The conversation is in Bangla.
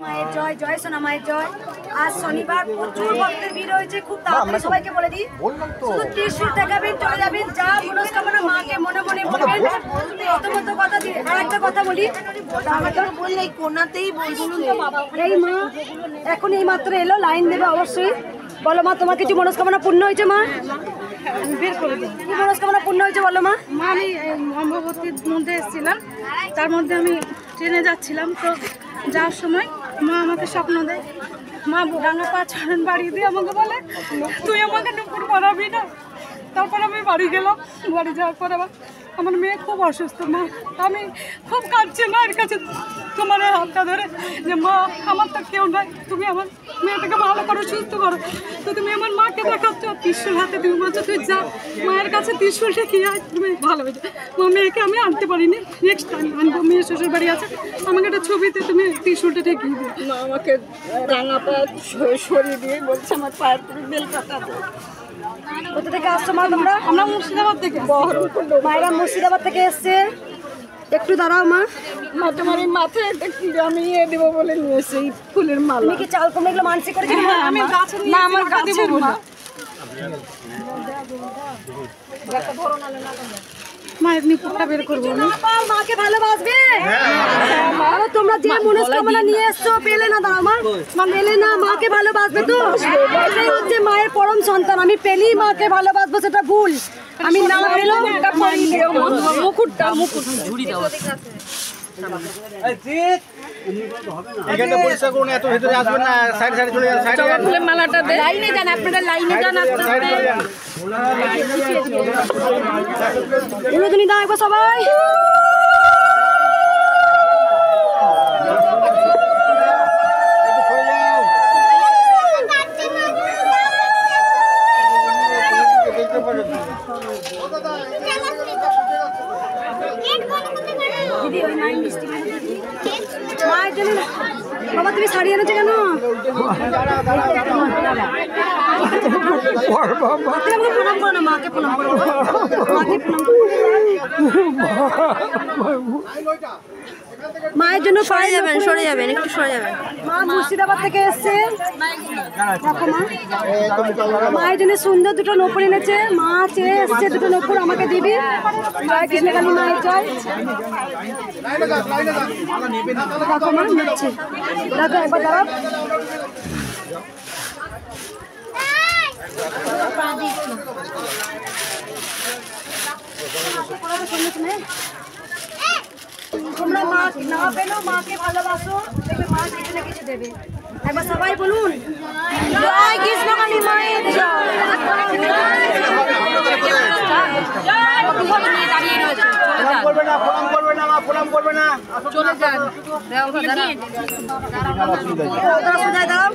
মায়ের জয়, জয় সোনা মায়ের জয়। আজ শনিবার প্রচুর ভক্তের ভিড় হয়েছে। খুব তাড়াতাড়ি সবাইকে বলে দিই, শুধু ত্রিশূল দেখাবেন, চলে যাবেন, যা মনস্কামনা মাকে মনে মনে বলবেন। প্রথমত কথা দিয়ে আর একটা কথা বলি, এই মা এখন এই মাত্র এলো, লাইন দেবে অবশ্যই। বলো মা, তোমার কিছু মনস্কামনা পূর্ণ হয়েছে মা? বের করে দিন, কি মনস্কামনা পূর্ণ হয়েছে বলো মা? মা আমি অম্ববতীর মধ্যে এসেছিলাম, তার মধ্যে আমি ট্রেনে যাচ্ছিলাম, তো যাওয়ার সময় মা আমাকে স্বপ্ন দেয়। মা রাঙা পা চরণ বাড়িয়ে দিয়ে আমাকে বলে, তুই আমাকে নুপুর পড়াবি না। তারপর আমি বাড়ি গেলাম। বাড়ি যাওয়ার পর আমার মেয়ে খুব অসুস্থ। মা আমি খুব কাঁদছি মায়ের কাছে, তোমার হাতটা ধরে, যে মা আমার তো কেউ নাই, তুমি আমার মেয়েটাকে ভালো করো, সুস্থ করো। তো তুমি আমার মাকে দেখাচ্ছ, ত্রিশূল হাতে তুমি বলছো তুই যা মায়ের কাছে ত্রিশূলটা কি হয়, তুমি ভালো হয়েছে। মা মেয়েকে আমি আনতে পারিনি, নেক্সট টাইম আনবো। মেয়ে শ্বশুর বাড়ি আছে, আমাকে একটা ছবিতে তুমি ত্রিশূলটা ঠেকিয়ে দিও। মা আমাকে রাঙা পা সরিয়ে দিয়ে বলছে আমার পায়ের তুমি বেল পাতা। কোথা থেকে আসছো মা তোমরা? আমরা মুর্শিদাবাদ থেকে। মায়েরা মুর্শিদাবাদ থেকে এসছে। একটু দাঁড়াও মা। মা তোমার এই মাথায় একটা কি আমি দেবো বলে নিয়েছে এই ফুলের মালা। তুমি কি চাল কুমড়ো এগুলো মানসিক করেছো? আমি গাছে না আমার গাছে মা। মায়ের নিপুণটা বের করবো আমি। মাকে ভালোবাসবে। আরে তোমরা যে মনস্কামনা নিয়ে এসছো পেলে না, দাও মা। মা পেলে না, মাকে ভালোবাসবে তো। এটাই হচ্ছে মায়ের পরম সন্তান। আমি পেলেই মাকে ভালোবাসবো, সেটা ভুল। আমি না পেলেও মুকুটটা ঝুড়ি দাও। এখানটা পরিষ্কার করুন, এত ভিতরে আসবেন না, সাইড সাইড চলে যান, সাইডে যান, ফুলের মালাটা দে। লাইনে যান আপনারা, লাইনে যান আস্তে সাইডে চলে যান। উলুধুনি দাও একবার সবাই। একটু সরে যাও। দেখতে পারো তো। দিদি ওই মায়ের মিষ্টি মায়ের জন্য। বাবা তুমি শাড়ি এনেছো কেন? প্রণাম করো না, মাকে প্রণাম করো, মাকে প্রণাম করো। মায়ের জন্য সরে যাবেন, সরে যাবেন, একটু সরে যাবেন। মা মুর্শিদাবাদ থেকে এসছে। দেখো মা, মায়ের জন্য সুন্দর দুটো নপুর এনেছে। মা চেয়ে এসছে দুটো নপুর আমাকে দিবি। জয় কৃষ্ণকালী মায়ের জয়। দেখো মা নিচ্ছে, দেখো একবার দাঁড়াও। তোমরা মা না পেলেও মাকে ভালোবাসো, দেখবে মা কিছু না কিছু দেবে। একবার সবাই বলুন, জয় কৃষ্ণকালী মায়ের জয়। প্রণাম করবে না, প্রণাম করবে না, মা প্রণাম করবে না। চলে যান। দাঁড়াও, দাঁড়াও।